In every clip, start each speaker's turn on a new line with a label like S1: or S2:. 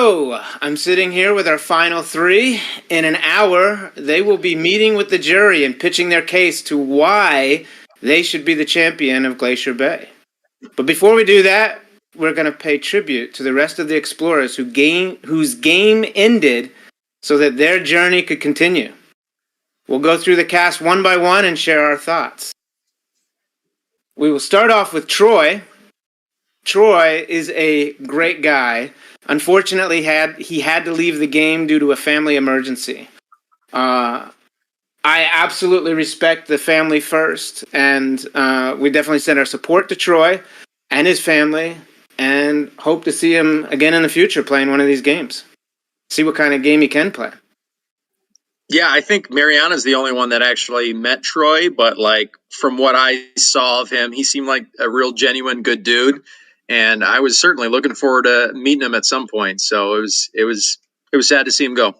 S1: So, I'm sitting here with our final three. In an hour, they will be meeting with the jury and pitching their case to why they should be the champion of Glacier Bay. But before we do that, we're going to pay tribute to the rest of the explorers whose game ended so that their journey could continue. We'll go through the cast one by one and share our thoughts. We will start off with Troy. Troy is a great guy. Unfortunately, he had to leave the game due to a family emergency. I absolutely respect the family first, and we definitely send our support to Troy and his family, and hope to see him again in the future playing one of these games. See what kind of game he can play.
S2: Yeah, I think Mariana's the only one that actually met Troy, but like from what I saw of him, he seemed like a real genuine good dude. And I was certainly looking forward to meeting him at some point. So it was sad to see him go.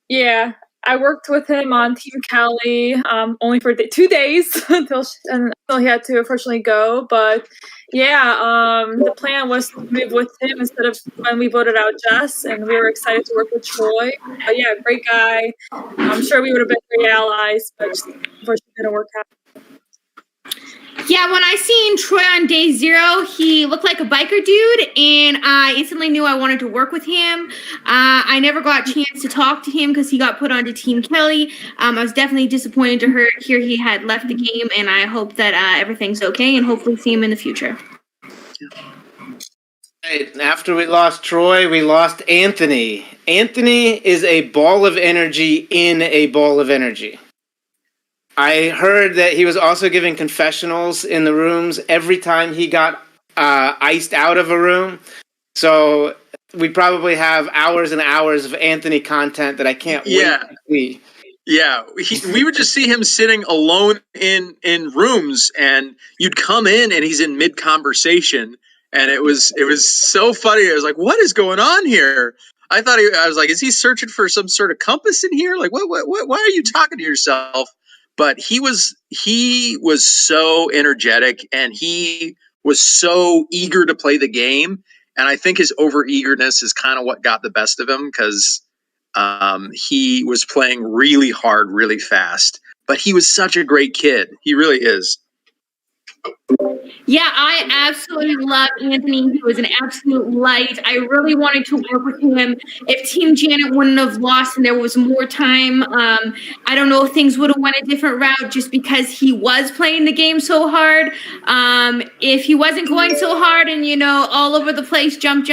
S3: Yeah, I worked with him on Team Cali only for 2 days until he had to unfortunately go. But yeah, the plan was to move with him instead of when we voted out Jess, and we were excited to work with Troy. But yeah, great guy. I'm sure we would have been great allies, but just unfortunately didn't work out.
S4: Yeah, when I seen Troy on day 0, he looked like a biker dude, and I instantly knew I wanted to work with him. I never got a chance to talk to him because he got put onto Team Kelly. I was definitely disappointed to hear he had left the game, and I hope that everything's okay, and hopefully see him in the future.
S1: After we lost Troy, we lost Anthony. Anthony is a ball of energy in a ball of energy. I heard that he was also giving confessionals in the rooms every time he got iced out of a room. So we probably have hours and hours of Anthony content that I can't wait to see.
S2: Yeah, we would just see him sitting alone in rooms, and you'd come in and he's in mid conversation, and it was so funny. I was like, "What is going on here?" I was like, "Is he searching for some sort of compass in here? Like, what? Why are you talking to yourself?" But he was so energetic, and he was so eager to play the game. And I think his overeagerness is kind of what got the best of him, because he was playing really hard, really fast. But he was such a great kid. He really is.
S4: Yeah, I absolutely love Anthony. He was an absolute light. I really wanted to work with him. If Team Janet wouldn't have lost and there was more time, I don't know if things would have went a different route just because he was playing the game so hard. If he wasn't going so hard and, all over the place, jump,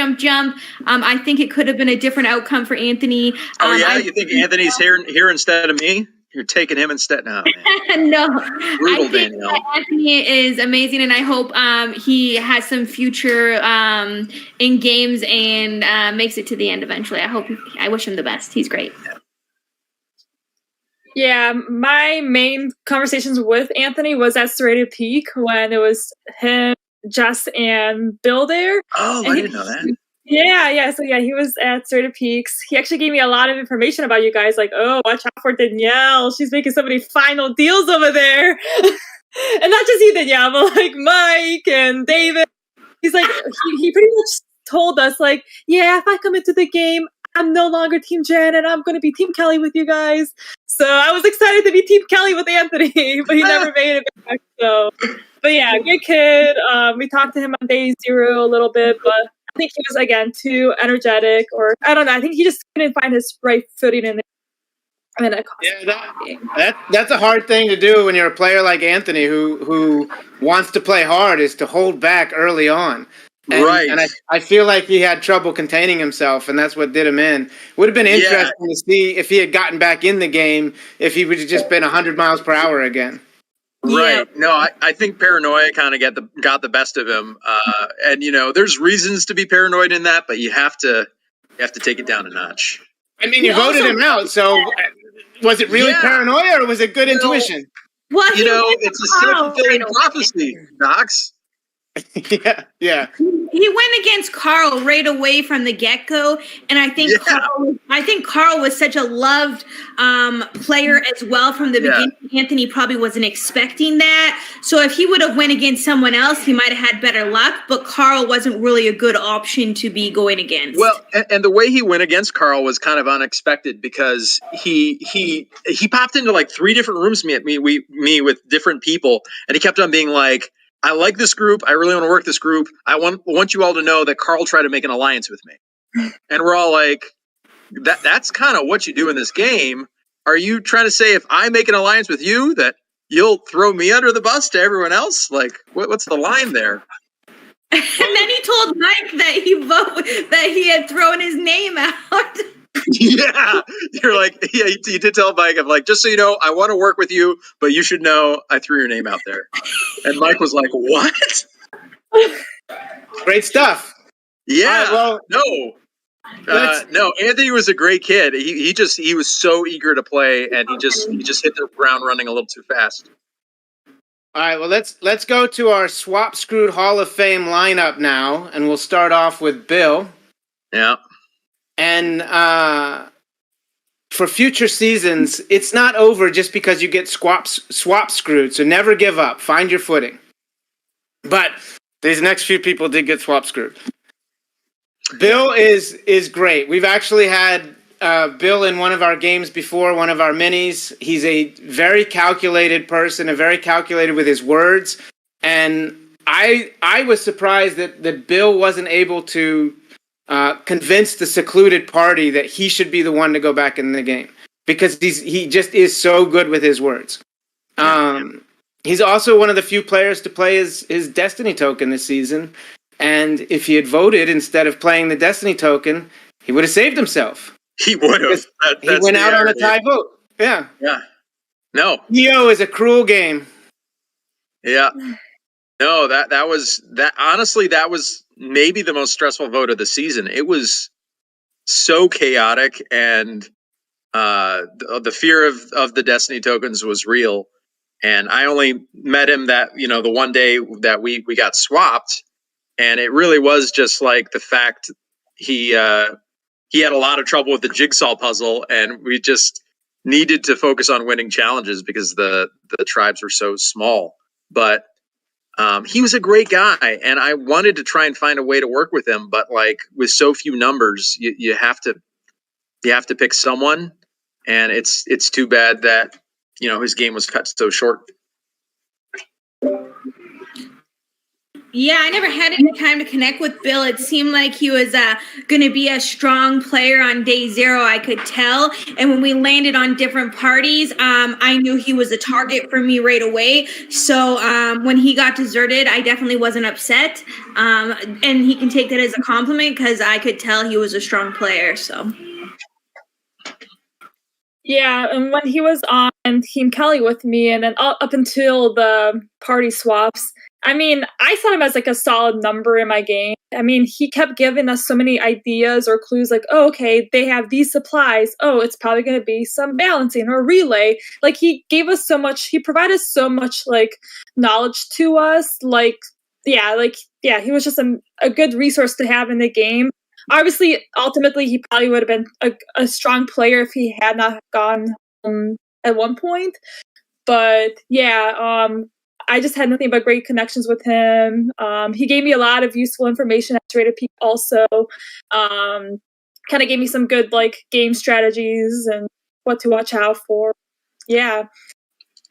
S4: I think it could have been a different outcome for Anthony.
S2: You think Anthony's here instead of me? You're taking him instead now.
S4: No,
S2: Brutal,
S4: I think Anthony is amazing, and I hope he has some future in games and makes it to the end eventually. I wish him the best. He's great.
S3: Yeah, my main conversations with Anthony was at Serrated Peak when it was him, Jess, and Bill there.
S2: Oh, I didn't know that.
S3: Yeah. So he was at Serrated Peaks. He actually gave me a lot of information about you guys. Like, oh, watch out for Danielle. She's making so many final deals over there. And not just you, Danielle, but like Mike and David. He's like, he pretty much told us like, yeah, if I come into the game, I'm no longer Team Jen and I'm going to be Team Kelly with you guys. So I was excited to be Team Kelly with Anthony, but he never made it back. So, but yeah, good kid. We talked to him on day 0 a little bit, but I think he was, again, too energetic, or I don't know. I think he just couldn't find his right footing in it.
S1: That's a hard thing to do when you're a player like Anthony who wants to play hard, is to hold back early on. And I feel like he had trouble containing himself, and that's what did him in. Would have been interesting to see if he had gotten back in the game, if he would have just been 100 miles per hour again.
S2: Right. No, I think paranoia kind of got the best of him. And there's reasons to be paranoid in that, but you have to take it down a notch.
S1: I mean, you voted him out, so was it really paranoia or was it good intuition?
S4: Well,
S2: it's a self-fulfilling prophecy, Docs.
S1: Yeah.
S4: He went against Karl right away from the get-go, and I think Karl was such a loved player as well from the beginning. Anthony probably wasn't expecting that. So if he would have went against someone else, he might have had better luck, but Karl wasn't really a good option to be going against.
S2: Well, and the way he went against Karl was kind of unexpected because he popped into like 3 different rooms with different people, and he kept on being like, I like this group. I really want to work this group. I want you all to know that Karl tried to make an alliance with me. And we're all like, that's kind of what you do in this game. Are you trying to say if I make an alliance with you that you'll throw me under the bus to everyone else? Like, what's the line there?
S4: And then he told Mike that he had thrown his name out.
S2: Yeah, you're like, yeah, you did tell Mike, I'm like, just so you know, I want to work with you, but you should know I threw your name out there. And Mike was like, what?
S1: Great stuff.
S2: Yeah, no, Anthony was a great kid. He was so eager to play, and he just hit the ground running a little too fast.
S1: All right, well, let's go to our Swap Screwed Hall of Fame lineup now, and we'll start off with Bill.
S2: Yeah.
S1: And for future seasons, it's not over just because you get swap screwed. So never give up. Find your footing. But these next few people did get swap screwed. Bill is great. We've actually had Bill in one of our games before, one of our minis. He's a very calculated person, very calculated with his words. And I was surprised that Bill wasn't able to convince the secluded party that he should be the one to go back in the game because he just is so good with his words. He's also one of the few players to play his Destiny token this season. And if he had voted instead of playing the Destiny token, he would have saved himself.
S2: He would have.
S1: He went out on a tie vote. Yeah.
S2: Yeah. No.
S1: EO is a cruel game.
S2: Yeah. No, that was honestly, that was maybe the most stressful vote of the season. It was so chaotic, and the fear of the Destiny tokens was real. And I only met him the one day that we got swapped, and it really was just like the fact he had a lot of trouble with the jigsaw puzzle, and we just needed to focus on winning challenges because the tribes were so small. But he was a great guy, and I wanted to try and find a way to work with him. But like with so few numbers, you have to pick someone, and it's too bad that his game was cut so short.
S4: Yeah, I never had any time to connect with Bill. It seemed like he was going to be a strong player on day 0, I could tell. And when we landed on different parties, I knew he was a target for me right away. So when he got deserted, I definitely wasn't upset. And he can take that as a compliment because I could tell he was a strong player. So.
S3: Yeah, and when he was on Team Kelly with me, and then up until the party swaps, I mean, I saw him as like a solid number in my game. I mean, he kept giving us so many ideas or clues like, oh, okay, they have these supplies. Oh, it's probably going to be some balancing or relay. Like he gave us so much, he provided so much like knowledge to us. He was just a good resource to have in the game. Obviously, ultimately, he probably would have been a strong player if he had not gone at one point. But yeah, I just had nothing but great connections with him. He gave me a lot of useful information at Rated Peak also. Kind of gave me some good like game strategies and what to watch out for. Yeah.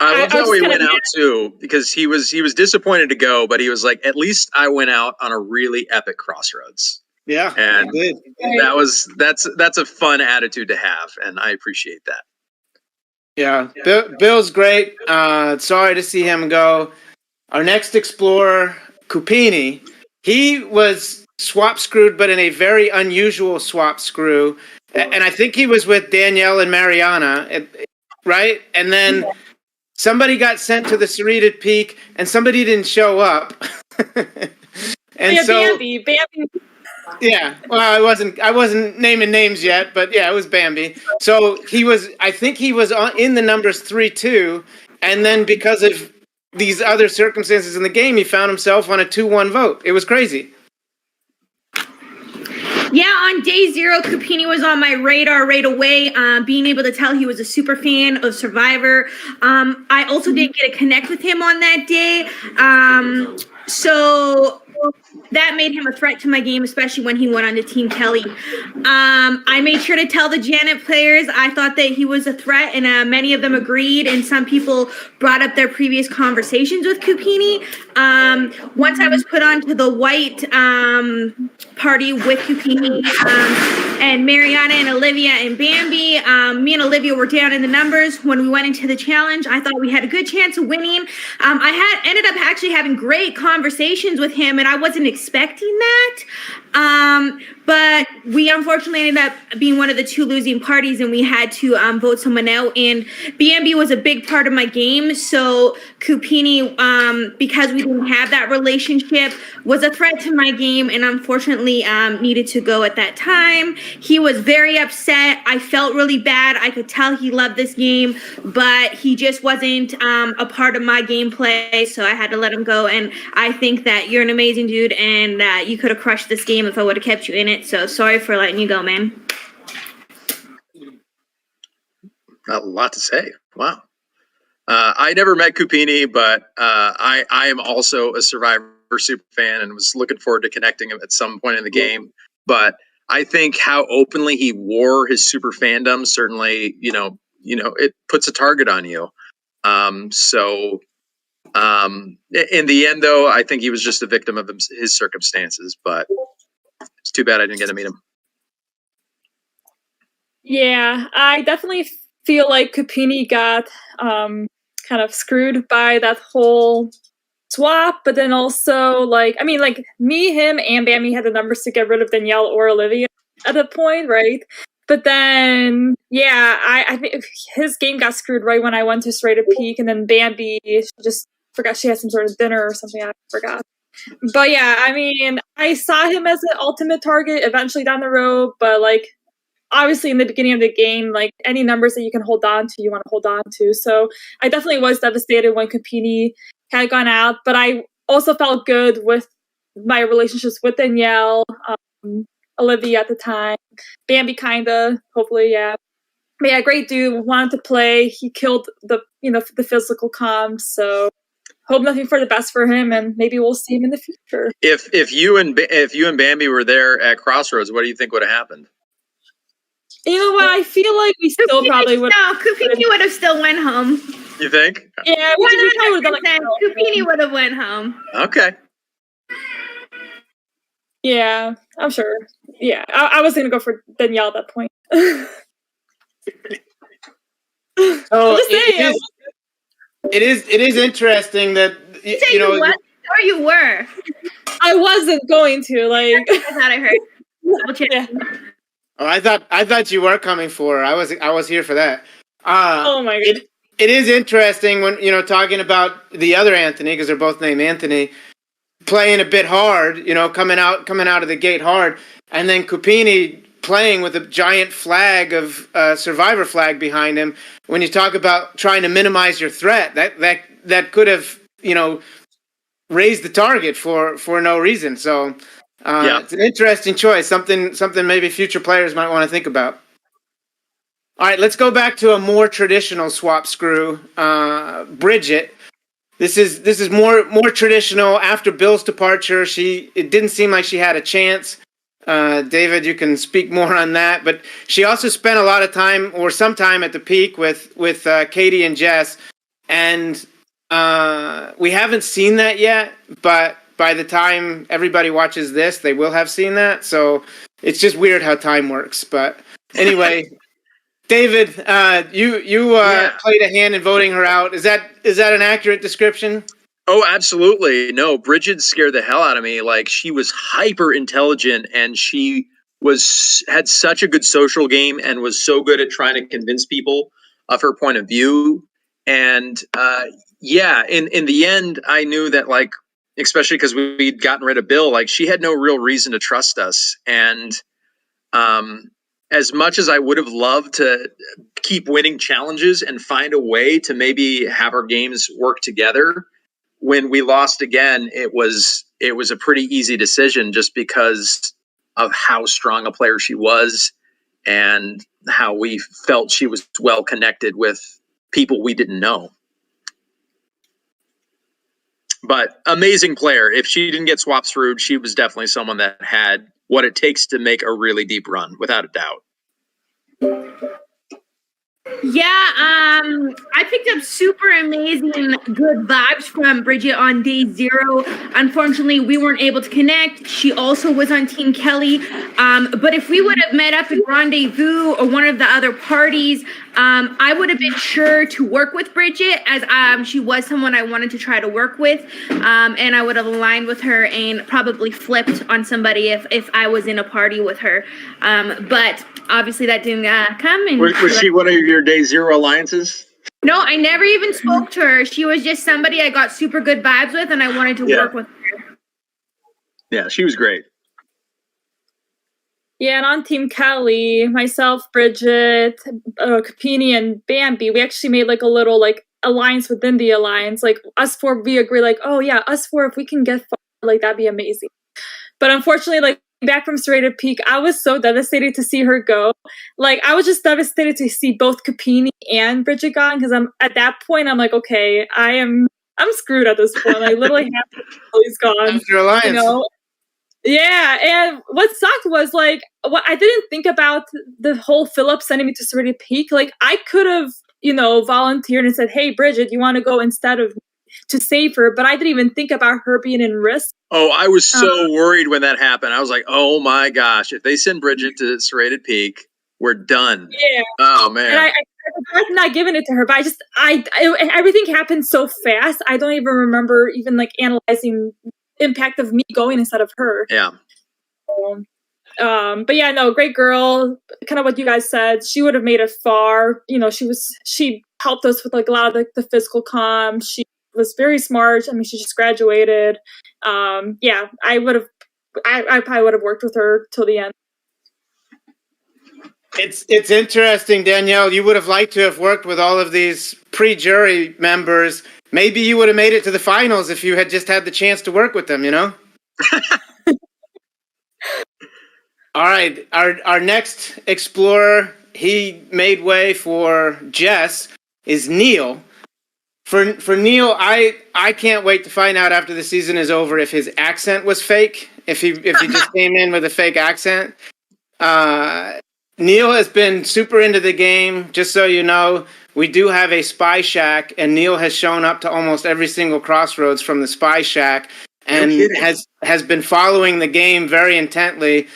S2: I love how he went out too, because he was disappointed to go, but he was like, at least I went out on a really epic crossroads.
S1: Yeah,
S2: and that's a fun attitude to have, and I appreciate that.
S1: Yeah, Bill's great. Sorry to see him go. Our next explorer, Coopini, he was swap screwed, but in a very unusual swap screw. And I think he was with Danielle and Mariana, right? And then somebody got sent to the Serrated Peak, and somebody didn't show up.
S3: Bambi.
S1: Yeah, well, I wasn't naming names yet, but yeah, it was Bambi. So I think he was in the numbers 3-2, and then because of these other circumstances in the game, he found himself on a 2-1 vote. It was crazy.
S4: Yeah, on day 0, Coopini was on my radar right away. Being able to tell he was a super fan of Survivor. I also didn't get to connect with him on that day. So that made him a threat to my game, especially when he went on to Team Kelly. I made sure to tell the Janet players I thought that he was a threat, and many of them agreed, and some people brought up their previous conversations with Coopini. Once I was put onto the white party with Coopini and Mariana and Olivia and Bambi, me and Olivia were down in the numbers when we went into the challenge. I thought we had a good chance of winning. I ended up actually having great conversations with him, and I wasn't expecting that. But we unfortunately ended up being one of the 2 losing parties, and we had to vote someone out. And Bambi was a big part of my game, so Coopini, because we didn't have that relationship, was a threat to my game, and unfortunately needed to go at that time. He was very upset. I felt really bad. I could tell he loved this game, but he just wasn't a part of my gameplay, so I had to let him go. And I think that you're an amazing dude, and you could have crushed this game if I would have kept you in it. So sorry for letting you go, man.
S2: Not a lot to say. Wow. I never met Coopini, but I am also a Survivor super fan and was looking forward to connecting him at some point in the game. But I think how openly he wore his super fandom certainly, it puts a target on you. In the end, though, I think he was just a victim of his circumstances. But it's too bad I didn't get to meet him.
S3: Yeah, I definitely feel like Coopini got kind of screwed by that whole swap, but then also, me, him, and Bambi had the numbers to get rid of Danielle or Olivia at a point, right? But then, yeah, I think his game got screwed right when I went to straight up peak, and then Bambi just forgot she had some sort of dinner or something, I forgot. But yeah, I saw him as an ultimate target eventually down the road, but obviously in the beginning of the game, any numbers that you can hold on to, you want to hold on to. So I definitely was devastated when Coopini had gone out, but I also felt good with my relationships with Danielle, Olivia at the time, Bambi kinda, hopefully, yeah. But yeah, great dude, wanted to play. He killed the physical comms, so hope nothing for the best for him, and maybe we'll see him in the future.
S2: If you and Bambi were there at Crossroads, what do you think would have happened?
S3: You know what? I feel like we still probably would.
S4: No, Coopini would have still went home.
S2: You think?
S3: Yeah, we probably would have done
S4: Coopini would have went home.
S2: Okay.
S3: Yeah, I'm sure. Yeah, I was gonna go for Danielle at that point.
S1: It is interesting that
S4: you know. What? Or you were?
S3: I wasn't going to. I
S4: thought I heard.
S3: Yeah.
S1: Oh, I thought you were coming for her. I was here for that.
S3: Oh my god.
S1: It is interesting when talking about the other Anthony, because they're both named Anthony, playing a bit hard, coming out of the gate hard, and then Coopini playing with a giant flag of Survivor flag behind him. When you talk about trying to minimize your threat, that could have raised the target for no reason. So it's an interesting choice. Something maybe future players might want to think about. All right, let's go back to a more traditional swap screw. Bridget. This is more traditional. After Bill's departure, it didn't seem like she had a chance. David, you can speak more on that. But she also spent a lot of time, or some time, at the peak with Katie and Jess, and we haven't seen that yet. But by the time everybody watches this, they will have seen that. So it's just weird how time works. But anyway. David, you played a hand in voting her out. Is that an accurate description?
S2: Oh, absolutely. No, Bridget scared the hell out of me. She was hyper intelligent, and she had such a good social game and was so good at trying to convince people of her point of view. And in the end, I knew that especially because we'd gotten rid of Bill, she had no real reason to trust us. And as much as I would have loved to keep winning challenges and find a way to maybe have our games work together, when we lost again, it was a pretty easy decision just because of how strong a player she was and how we felt she was well connected with people we didn't know. But amazing player. If she didn't get swap through, she was definitely someone that had what it takes to make a really deep run, without a doubt.
S4: Yeah, I picked up super amazing good vibes from Bridget on day 0. Unfortunately, we weren't able to connect. She also was on Team Kelly. But if we would have met up at Rendezvous or one of the other parties, I would have been sure to work with Bridget, as she was someone I wanted to try to work with. And I would have aligned with her and probably flipped on somebody if I was in a party with her. But obviously that didn't come. And
S2: was she one of your day 0 alliances?
S4: No, I never even spoke to her. She was just somebody I got super good vibes with, and I wanted to work with her.
S2: Yeah, she was great.
S3: Yeah, and on Team Kelly, myself, Bridget, Coopini, and Bambi, we actually made like a little like alliance within the alliance. Like us four, we agree like, oh yeah, us four, if we can get far, like that'd be amazing. But unfortunately, like back from Serrated Peak, I was so devastated to see her go. Like I was just devastated to see both Coopini and Bridget gone, because I'm at that point, I'm like, okay, I'm screwed at this point. I literally have to Kelly's gone.
S1: After alliance.
S3: You know? Yeah, and what sucked was like what I didn't think about the whole Philip sending me to Serrated Peak. Like I could have, volunteered and said, "Hey, Bridget, you want to go instead of me to save her?" But I didn't even think about her being in risk.
S2: Oh, I was so worried when that happened. I was like, "Oh my gosh! If they send Bridget to Serrated Peak, we're done."
S3: Yeah.
S2: Oh man.
S3: And I was not giving it to her, but everything happened so fast. I don't even remember even like analyzing impact of me going instead of her.
S2: Yeah.
S3: But yeah, no, great girl. Kind of what you guys said. She would have made it far. She helped us with like a lot of the physical comm. She was very smart. I mean, she just graduated. Yeah, I probably would have worked with her till the end.
S1: It's interesting, Danielle. You would have liked to have worked with all of these pre-jury members. Maybe you would have made it to the finals if you had just had the chance to work with them, All right, our next explorer, he made way for Jess, is Neil. For Neil, I can't wait to find out after the season is over if his accent was fake, if he just came in with a fake accent. Neil has been super into the game. Just so you know, we do have a spy shack, and Neil has shown up to almost every single crossroads from the spy shack, and has been following the game very intently,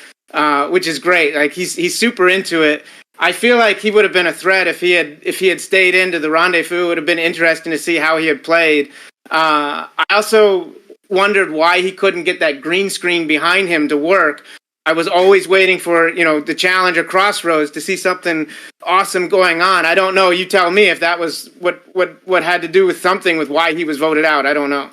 S1: which is great. Like he's super into it. I feel like he would have been a threat if he had stayed into the rendezvous. It would have been interesting to see how he had played. I also wondered why he couldn't get that green screen behind him to work. I was always waiting for, the Challenger Crossroads to see something awesome going on. I don't know. You tell me if that was what had to do with something with why he was voted out. I don't know.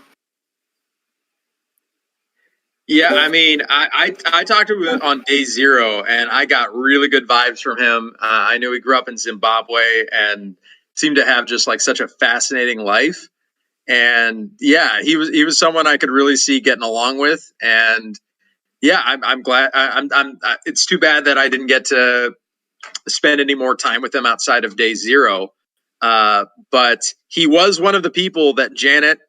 S2: Yeah, I mean, I talked to him on day 0, and I got really good vibes from him. I knew he grew up in Zimbabwe and seemed to have just like such a fascinating life. And yeah, he was someone I could really see getting along with. And yeah, I'm glad. It's too bad that I didn't get to spend any more time with him outside of day 0. But he was one of the people that Janet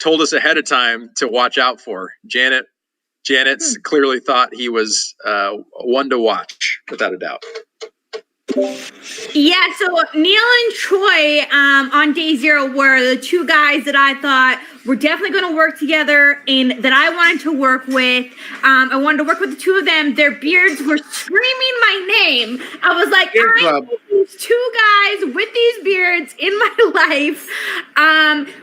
S2: told us ahead of time to watch out for. Janet's clearly thought he was one to watch, without a doubt.
S4: Yeah, so Neil and Troy on day 0 were the two guys that I thought were definitely going to work together and that I wanted to work with. I wanted to work with the two of them. Their beards were screaming my name. I was like, I need these two guys with these beards in my life.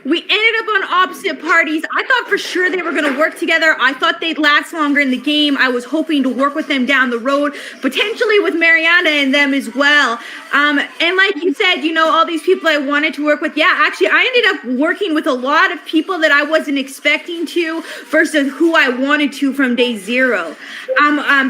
S4: We ended up on opposite parties. I thought for sure they were going to work together. I thought they'd last longer in the game. I was hoping to work with them down the road, potentially with Mariana and them as well. And like you said, all these people I wanted to work with. Yeah, actually, I ended up working with a lot of people people that I wasn't expecting to versus who I wanted to from day zero.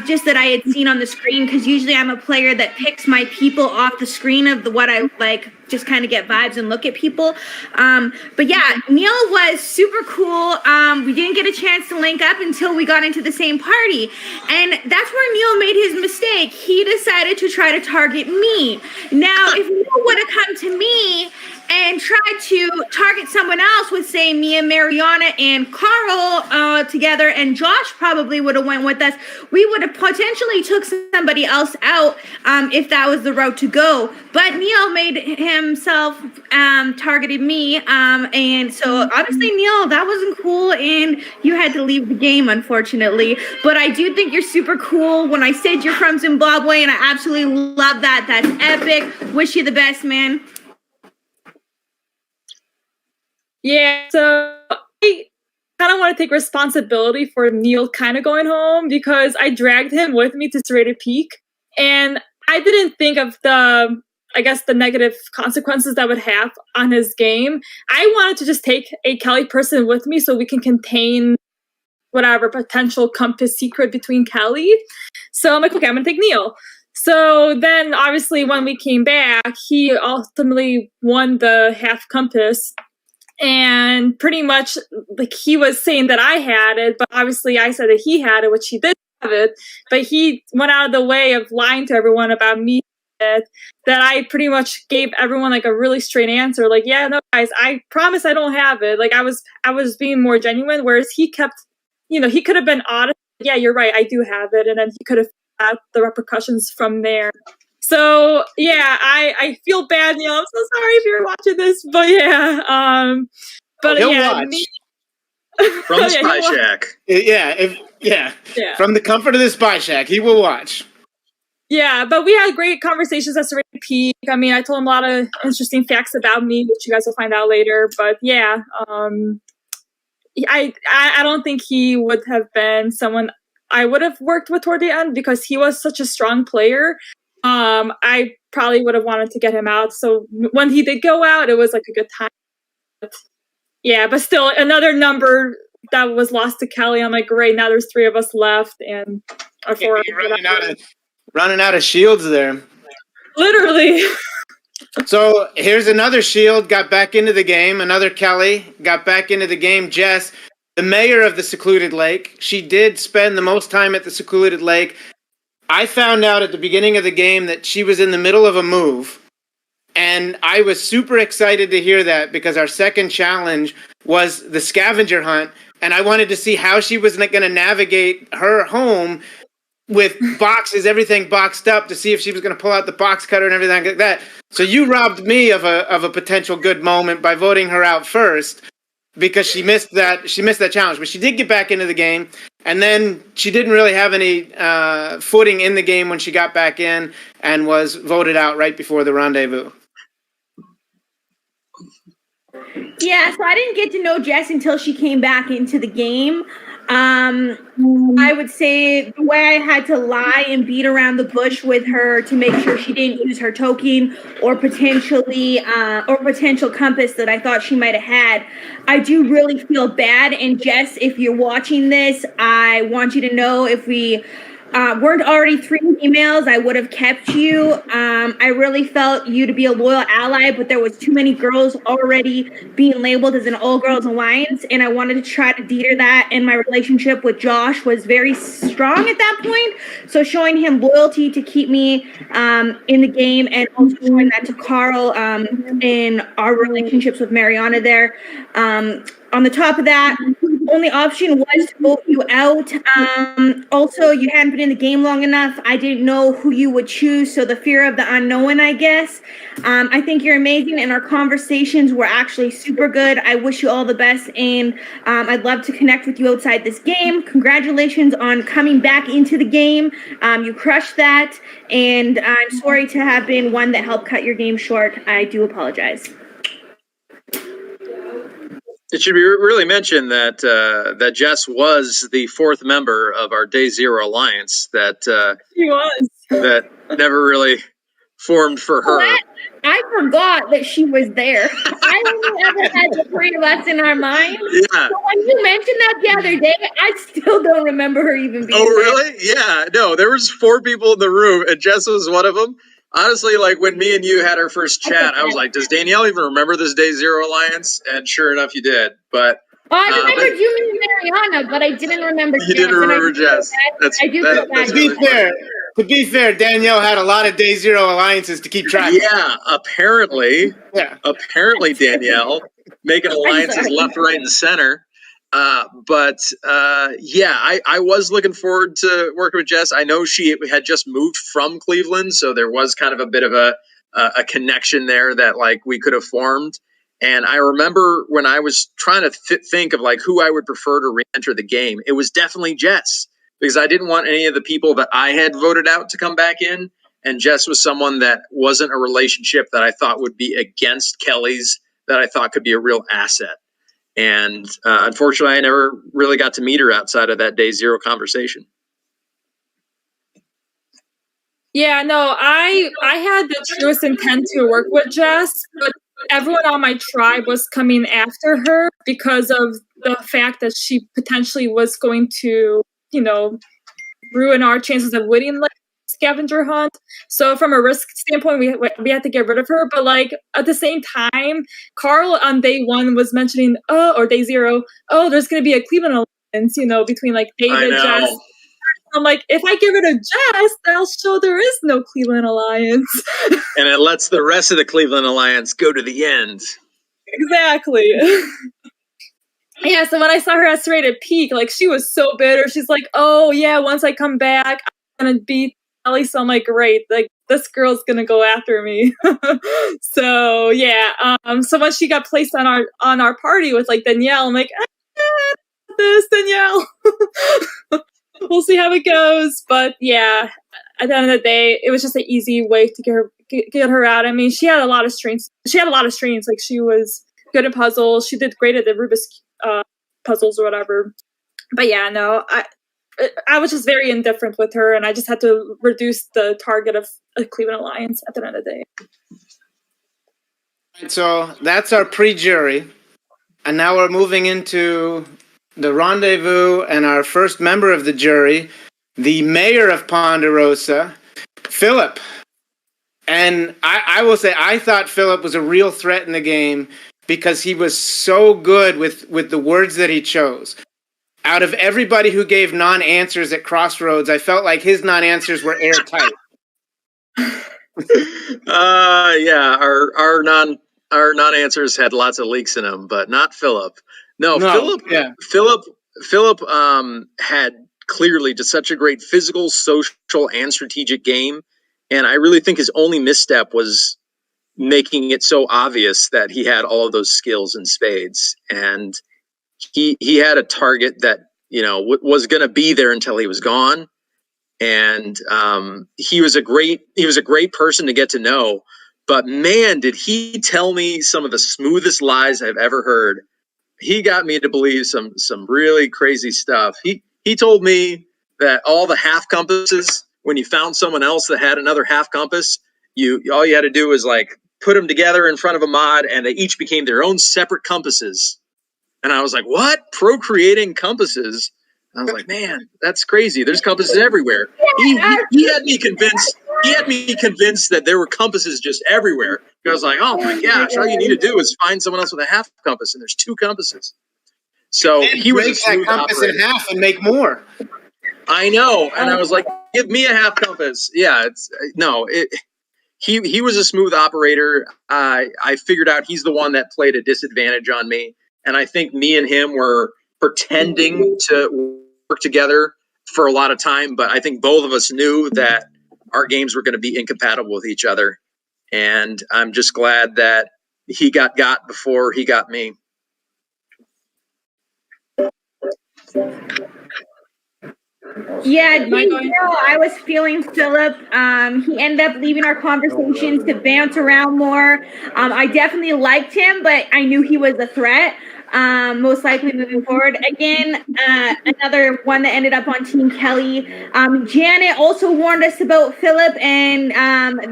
S4: Just that I had seen on the screen, because usually I'm a player that picks my people off the screen of what I like, just kind of get vibes and look at people. But yeah, Neil was super cool. We didn't get a chance to link up until we got into the same party. And that's where Neil made his mistake. He decided to try to target me. Now, if Neil would have come to me and tried to target someone else with, say, me and Mariana and Karl together, and Josh probably would have went with us, we would have potentially took somebody else out if that was the route to go. But Neil made himself targeted me, and so obviously, Neil, that wasn't cool, and you had to leave the game, unfortunately. But I do think you're super cool. When I said you're from Zimbabwe, and I absolutely love that. That's epic. Wish you the best, man.
S3: Yeah, so I kind of want to take responsibility for Neil kind of going home, because I dragged him with me to Serrated Peak, and I didn't think of the negative consequences that would have on his game. I wanted to just take a Kelly person with me so we can contain whatever potential compass secret between Kelly. So I'm like, okay, I'm gonna take Neil. So then obviously when we came back, he ultimately won the half compass. And pretty much, like, he was saying that I had it, but obviously I said that he had it, which he did have it. But he went out of the way of lying to everyone about me, that I pretty much gave everyone like a really straight answer. Like, yeah, no, guys, I promise I don't have it. Like, I was being more genuine, whereas he kept, he could have been honest. Yeah, you're right, I do have it. And then he could have had the repercussions from there. So yeah, I feel bad, Neil. I'm so sorry if you're watching this, but yeah, but
S1: He'll
S3: yeah,
S1: watch.
S2: From the Spy Shack.
S1: Yeah, from the comfort of the Spy Shack, he will watch.
S3: Yeah, but we had great conversations at Serrated Peak. I mean, I told him a lot of interesting facts about me, which you guys will find out later. But yeah, I don't think he would have been someone I would have worked with toward the end, because he was such a strong player. I probably would have wanted to get him out. So when he did go out, it was like a good time. But yeah, but still another number that was lost to Kelly. I'm like, great, now there's 3 of us left, and our 4
S1: running out of shields there.
S3: Literally.
S1: So here's another shield got back into the game. Another Kelly got back into the game. Jess, the mayor of the secluded lake. She did spend the most time at the secluded lake. I found out at the beginning of the game that she was in the middle of a move, and I was super excited to hear that, because our second challenge was the scavenger hunt, and I wanted to see how she was going to navigate her home with boxes, everything boxed up, to see if she was going to pull out the box cutter and everything like that. So you robbed me of a potential good moment by voting her out first, because she missed that challenge. But she did get back into the game, and then she didn't really have any footing in the game when she got back in, and was voted out right before the rendezvous.
S4: Yeah, so I didn't get to know Jess until she came back into the game. I would say the way I had to lie and beat around the bush with her to make sure she didn't use her token or potential compass that I thought she might have had. I do really feel bad. And Jess, if you're watching this, I want you to know, if we weren't already 3 emails, I would have kept you. I really felt you to be a loyal ally, but there was too many girls already being labeled as an all-girls alliance, and I wanted to try to deter that, and my relationship with Josh was very strong at that point, so showing him loyalty to keep me in the game, and also showing that to Karl in our relationships with Mariana there. On the top of that, only option was to vote you out. Also, you hadn't been in the game long enough. I didn't know who you would choose, so the fear of the unknown, I guess. I think you're amazing, and our conversations were actually super good. I wish you all the best, and I'd love to connect with you outside this game. Congratulations on coming back into the game. You crushed that, and I'm sorry to have been one that helped cut your game short. I do apologize.
S2: It should be really mentioned that that Jess was the 4th member of our Day Zero Alliance that
S3: She was.
S2: that never really formed for her.
S4: I forgot that she was there. I only ever had the three of us in our mind.
S2: Yeah.
S4: So when you mentioned that the other day, I still don't remember her even being
S2: Oh,
S4: there.
S2: really? Yeah. No, there was 4 people in the room, and Jess was one of them. Honestly, like when me and you had our first chat, I was like, does Danielle even remember this Day Zero Alliance? And sure enough, you did. But
S4: I remembered you and Mariana, but I didn't remember
S2: you didn't remember Jess.
S4: I do feel bad.
S1: To be fair, Danielle had a lot of Day Zero alliances to keep track of.
S2: Yeah, apparently, Danielle making alliances left, right, and center. But I was looking forward to working with Jess. I know she had just moved from Cleveland, so there was kind of a bit of a connection there that like we could have formed. And I remember when I was trying to think of like who I would prefer to re-enter the game, it was definitely Jess, because I didn't want any of the people that I had voted out to come back in. And Jess was someone that wasn't a relationship that I thought would be against Kelly's, that I thought could be a real asset. And unfortunately, I never really got to meet her outside of that Day Zero conversation.
S3: Yeah, no, I had the truest intent to work with Jess, but everyone on my tribe was coming after her because of the fact that she potentially was going to, ruin our chances of winning the scavenger hunt. So from a risk standpoint, we had to get rid of her. But like at the same time, Karl on day 1 was mentioning, or day 0, there's going to be a Cleveland alliance, between like David, Jess. I'm like, if I get rid of Jess, that'll show there is no Cleveland alliance.
S2: And it lets the rest of the Cleveland alliance go to the end.
S3: Exactly. Yeah, so when I saw her at Serrated Peak, like she was so bitter. She's like, oh yeah, once I come back, I'm gonna beat Ellie. So I'm like, great, like this girl's gonna go after me. So yeah, so when she got placed on our party with like Danielle, I'm like, this Danielle. We'll see how it goes. But yeah, at the end of the day, it was just an easy way to get her out. I mean, she had a lot of strengths. Like she was good at puzzles. She did great at the Rubik's puzzles or whatever. But yeah, no, I was just very indifferent with her, and I just had to reduce the target of a Cleveland alliance at the end of the day.
S1: So that's our pre-jury, and now we're moving into the rendezvous and our first member of the jury, the mayor of Ponderosa, Philip. And I will say, I thought Philip was a real threat in the game because he was so good with the words that he chose. Out of everybody who gave non-answers at Crossroads, I felt like his non-answers were airtight.
S2: Yeah, our non-answers had lots of leaks in them, but not Philip. No, Philip. Yeah. Philip had clearly just such a great physical, social, and strategic game, and I really think his only misstep was making it so obvious that he had all of those skills in spades, and he had a target that was going to be there until he was gone, and he was a great person to get to know. But man, did he tell me some of the smoothest lies I've ever heard. He got me to believe some really crazy stuff. He told me that all the half compasses, when you found someone else that had another half compass, all you had to do was like put them together in front of a mod, and they each became their own separate compasses. And I was like, what? Procreating compasses? And I was like, man, that's crazy. There's compasses everywhere. He had me convinced. He had me convinced that there were compasses just everywhere. I was like, oh my gosh, all you need to do is find someone else with a half compass, and there's 2 compasses. So he was a smooth
S1: compass
S2: operator.
S1: in half and make more.
S2: I know, and I was like, give me a half compass. Yeah, he was a smooth operator. I figured out he's the one that played a disadvantage on me, and I think me and him were pretending to work together for a lot of time, but I think both of us knew that our games were going to be incompatible with each other, and I'm just glad that he got before he got me.
S4: Yeah, I was feeling Philip. He ended up leaving our conversations to bounce around more. I definitely liked him, but I knew he was a threat. most likely moving forward. Again, another one that ended up on Team Kelly. Janet also warned us about Philip and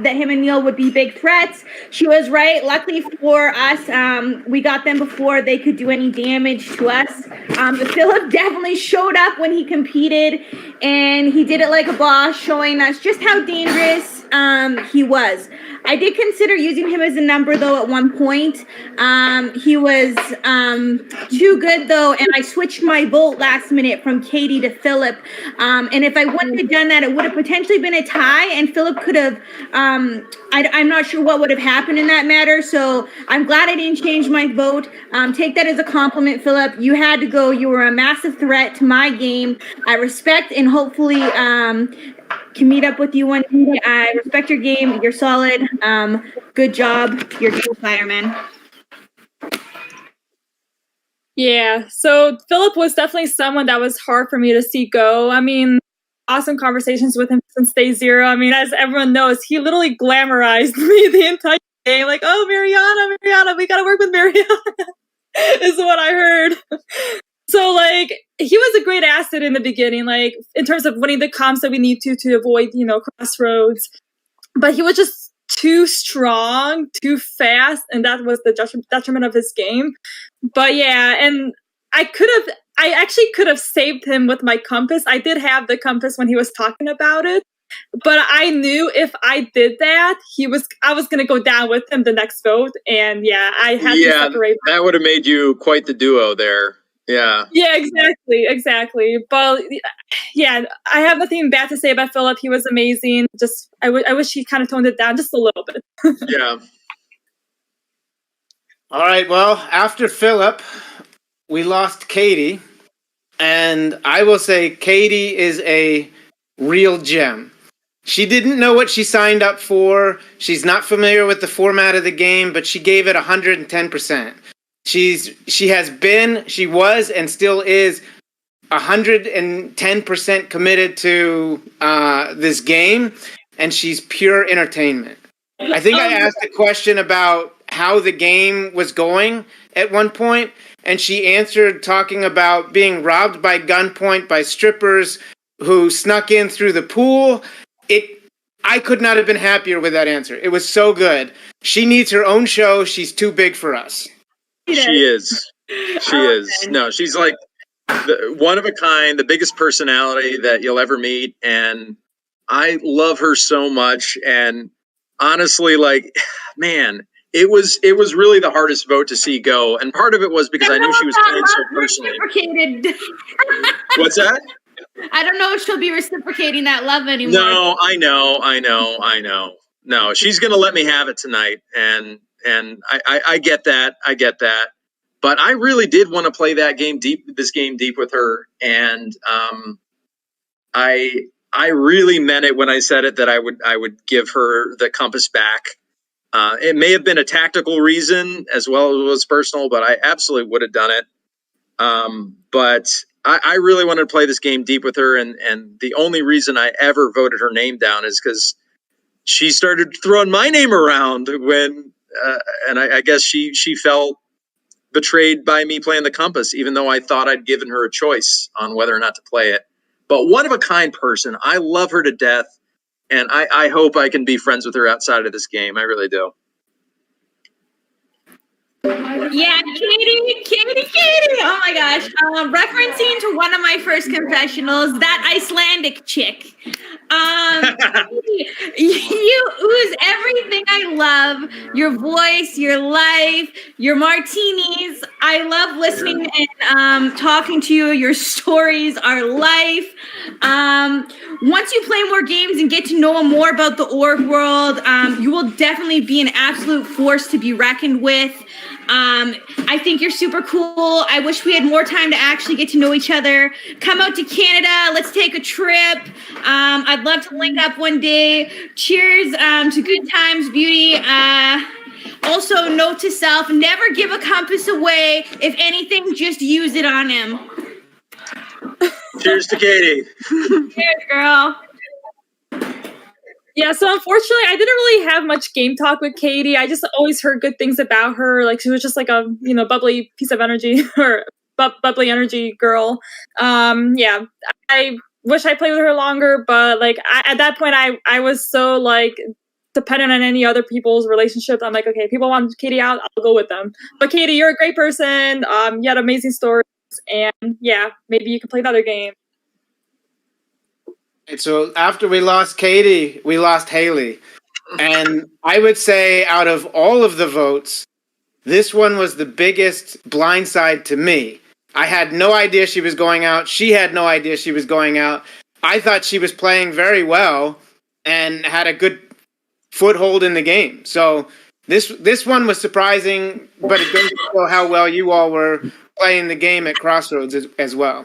S4: that him and Neil would be big threats. She was right. Luckily for us, we got them before they could do any damage to us. Philip definitely showed up when he competed, and he did it like a boss, showing us just how dangerous he was. I did consider using him as a number, though, at one point. He was too good, though, and I switched my vote last minute from Katie to Philip. And if I wouldn't have done that, it would have potentially been a tie, and Philip could have, I'm not sure what would have happened in that matter, so I'm glad I didn't change my vote. Take that as a compliment, Philip. You had to go. You were a massive threat to my game. I respect and hopefully can meet up with you one day. I respect your game. You're solid. Good job. You're a fireman.
S3: Yeah, so Philip was definitely someone that was hard for me to see go. I mean, awesome conversations with him since day zero. I mean, as everyone knows, he literally glamorized me the entire game. Like, oh, Mariana, we gotta work with Mariana, is what I heard. So, like, he was a great asset in the beginning, like, in terms of winning the comps that we need to avoid, crossroads. But he was just too strong, too fast, and that was the detriment of his game. But yeah, and I actually could have saved him with my compass. I did have the compass when he was talking about it, but I knew if I did that, I was gonna go down with him the next vote, and yeah, I had to separate.
S2: That would have made you quite the duo there. Yeah.
S3: Yeah, exactly. But yeah, I have nothing bad to say about Philip. He was amazing. Just I wish he kind of toned it down just a little bit.
S2: Yeah.
S1: All right, well, after Philip, we lost Katie, and I will say Katie is a real gem. She didn't know what she signed up for. She's not familiar with the format of the game, but she gave it 110%. She was, and still is 110% committed to this game, and she's pure entertainment. I think I asked a question about how the game was going at one point, and she answered talking about being robbed by gunpoint by strippers who snuck in through the pool. I could not have been happier with that answer. It was so good. She needs her own show. She's too big for us.
S2: She is. No, she's like one of a kind, the biggest personality that you'll ever meet. And I love her so much. And honestly, like, man, it was really the hardest vote to see go. And part of it was because I knew she was playing so personally. What's that?
S4: I don't know if she'll be reciprocating that love anymore.
S2: No, I know. No, she's going to let me have it tonight. And I get that. But I really did want to play this game deep with her. And I really meant it when I said it that I would give her the compass back. It may have been a tactical reason as well as it was personal, but I absolutely would have done it. But I really wanted to play this game deep with her. And the only reason I ever voted her name down is because she started throwing my name around when, and I guess she felt betrayed by me playing the compass, even though I thought I'd given her a choice on whether or not to play it. But one of a kind person. I love her to death. And I hope I can be friends with her outside of this game. I really do.
S4: Yeah, Katie. Oh my gosh. Referencing to one of my first confessionals, that Icelandic chick. You ooze everything I love. Your voice, your life, your martinis. I love listening and talking to you. Your stories, our life. Once you play more games and get to know more about the org world, you will definitely be an absolute force to be reckoned with. I think you're super cool. I wish we had more time to actually get to know each other. Come out to Canada. Let's take a trip. I'd love to link up one day. Cheers to good times, beauty. Also, note to self, never give a compass away. If anything, just use it on him.
S2: Cheers to Katie.
S4: Cheers, girl.
S3: Yeah, so unfortunately, I didn't really have much game talk with Katie. I just always heard good things about her. Like, she was just like a, bubbly piece of energy or bubbly energy girl. Yeah, I wish I played with her longer, but like at that point, I was so like dependent on any other people's relationships. I'm like, okay, people want Katie out, I'll go with them. But Katie, you're a great person. You had amazing stories, and yeah, maybe you can play another game.
S1: So after we lost Katie, we lost Haley. And I would say out of all of the votes, this one was the biggest blindside to me. I had no idea she was going out. She had no idea she was going out. I thought she was playing very well and had a good foothold in the game. So this one was surprising, but it goes to show how well you all were playing the game at Crossroads as well.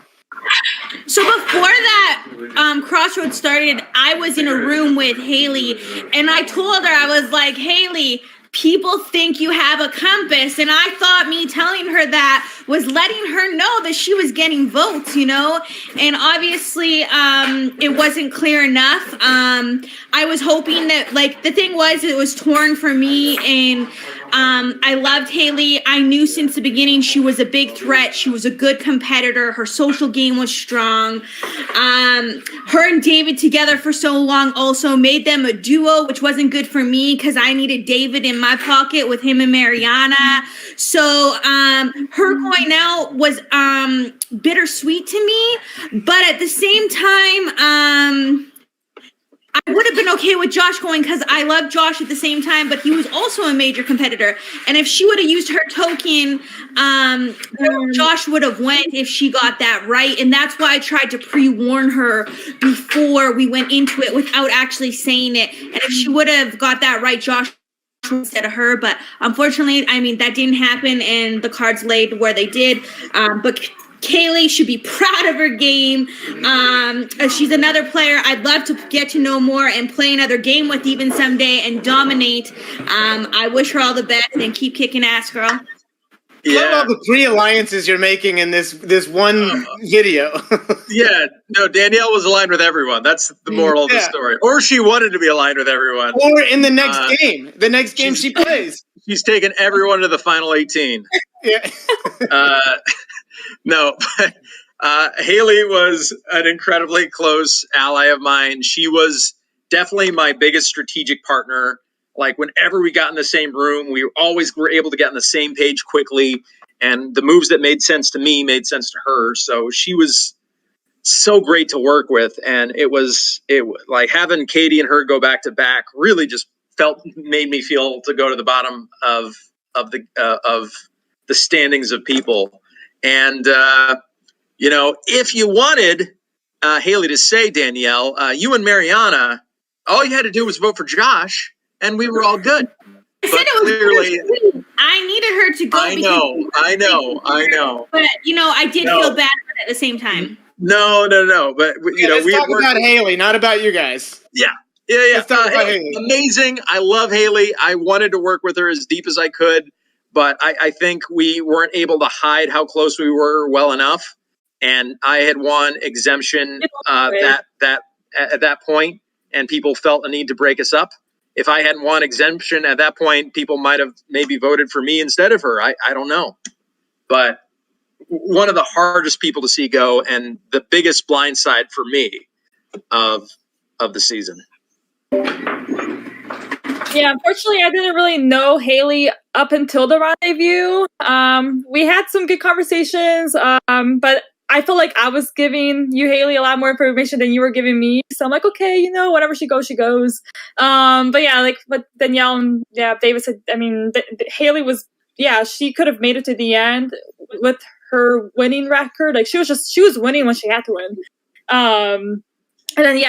S4: So before that Crossroads started, I was in a room with Haley, and I told her, I was like, Haley, people think you have a compass, and I thought me telling her that was letting her know that she was getting votes, and obviously it wasn't clear enough. I was hoping that, like, the thing was, it was torn for me, and I loved Haley. I knew since the beginning she was a big threat. She was a good competitor. Her social game was strong. Her and David together for so long also made them a duo, which wasn't good for me because I needed David in my pocket with him and Mariana. So her going out was bittersweet to me. But at the same time, I would have been okay with Josh going because I love Josh at the same time, but he was also a major competitor. And if she would have used her token, Josh would have went if she got that right. And that's why I tried to pre-warn her before we went into it without actually saying it. And if she would have got that right, Josh instead of her. But unfortunately, I mean, that didn't happen and the cards laid where they did. But Kaylee should be proud of her game. She's another player I'd love to get to know more and play another game with even someday and dominate. I wish her all the best and keep kicking ass, girl.
S1: Yeah. Love all the 3 alliances you're making in this one video.
S2: Yeah, no, Danielle was aligned with everyone. That's the moral of the story. Or she wanted to be aligned with everyone.
S1: Or in the next game. The next game she plays.
S2: She's taken everyone to the final 18.
S1: Yeah.
S2: No, but Haley was an incredibly close ally of mine. She was definitely my biggest strategic partner. Like, whenever we got in the same room, we always were able to get on the same page quickly. And the moves that made sense to me made sense to her. So she was so great to work with. And it was like having Katie and her go back to back really just made me feel to go to the bottom of the standings of people. And, if you wanted Haley to say, Danielle, you and Mariana, all you had to do was vote for Josh, and we were all good.
S4: I said it was clearly, I needed her to go.
S2: I know.
S4: But, I did feel bad at the same time.
S2: No. But,
S1: let's talk about Haley, not about you guys.
S2: Yeah. Amazing. I love Haley. I wanted to work with her as deep as I could. But I think we weren't able to hide how close we were well enough. And I had won exemption at that point, and people felt a need to break us up. If I hadn't won exemption at that point, people might have maybe voted for me instead of her. I don't know. But one of the hardest people to see go, and the biggest blindside for me of the season.
S3: Yeah, unfortunately, I didn't really know Haley up until the rendezvous. We had some good conversations, but I feel like I was giving you, Haley, a lot more information than you were giving me. So I'm like, okay, whenever she goes, she goes. But yeah, what Danielle and David said, I mean, Haley was, she could have made it to the end with her winning record. Like, she was winning when she had to win. And then,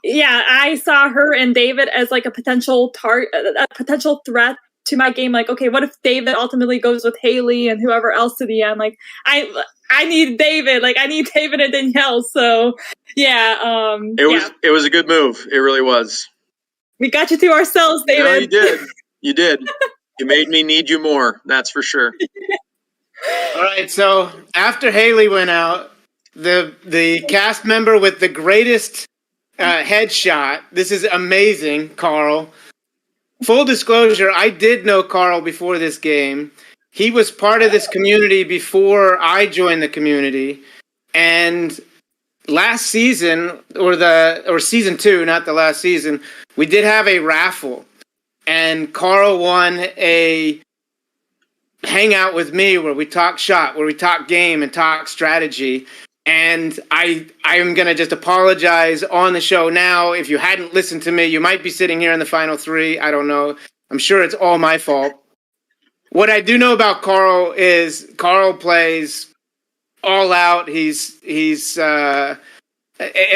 S3: I saw her and David as like a potential threat to my game. Like, okay, what if David ultimately goes with Haley and whoever else to the end? Like, I need David. Like, I need David and Danielle. So, It
S2: was a good move. It really was.
S3: We got you to ourselves, David.
S2: No, you did. You did. You made me need you more. That's for sure.
S1: All right. So after Haley went out, the cast member with the greatest headshot. This is amazing, Karl. Full disclosure, I did know Karl before this game. He was part of this community before I joined the community. And last season, or season 2, not the last season, we did have a raffle. And Karl won a hangout with me where we talk shot, where we talk game and talk strategy. And I am going to just apologize on the show now. If you hadn't listened to me, you might be sitting here in the final 3. I don't know. I'm sure it's all my fault. What I do know about Karl is Karl plays all out. He's at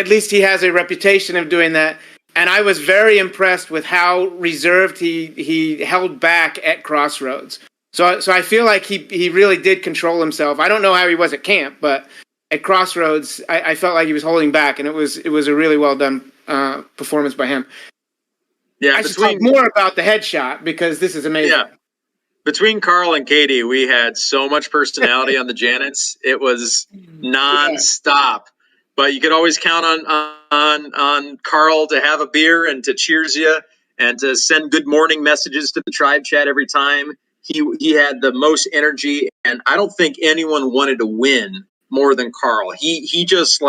S1: least he has a reputation of doing that. And I was very impressed with how reserved he held back at Crossroads. So I feel like he really did control himself. I don't know how he was at camp, but at Crossroads, I felt like he was holding back, and it was a really well done performance by him.
S2: Yeah,
S1: I should talk more about the headshot because this is amazing. Yeah.
S2: Between Karl and Katie, we had so much personality on the Janets. It was nonstop. But you could always count on Karl to have a beer and to cheers you and to send good morning messages to the tribe chat every time. He had the most energy, and I don't think anyone wanted to win more than Karl. He just